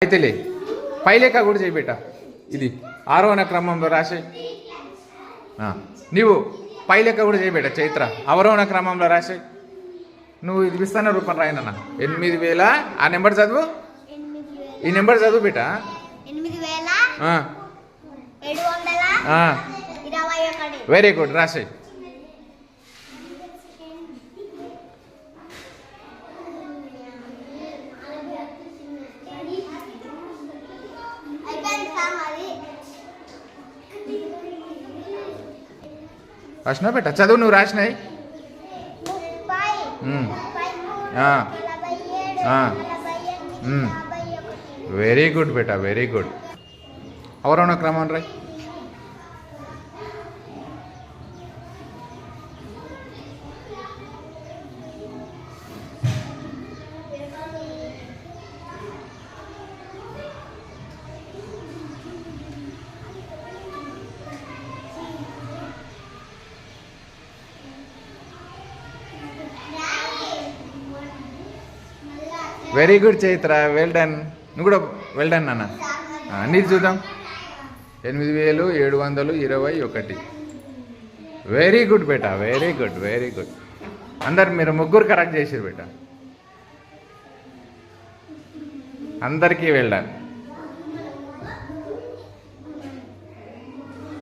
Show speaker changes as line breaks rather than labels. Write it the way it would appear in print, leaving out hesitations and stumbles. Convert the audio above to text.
అయితేలే పైలేక కూడా చేయి బేట. ఇది ఆరోహణ క్రమంలో రాసే. నీవు పైలేక కూడా చేయి బేట. చైత్ర అవరోహణ క్రమంలో రాసే. నువ్వు ఇది విస్తాన రూపం రాయనన్న. 8000. ఆ నెంబర్ చదువు. ఈ నెంబర్ చదువు బేట.
8721.
వెరీ గుడ్ రాసే. రాసినా బేట చదువు. నువ్వు రాసినాయి. వెరీ గుడ్ బేట వెరీ గుడ్. అవరోహణ క్రమం రాయ్. Very good Chaitra, well done. నువ్వు కూడా వెల్ డన్ అన్న. నీది చూద్దాం. 8721. వెరీ గుడ్ బేట వెరీ గుడ్ వెరీ గుడ్. అందరు మీరు ముగ్గురు కరెక్ట్ చేసారు బేట. అందరికీ వెల్ డన్.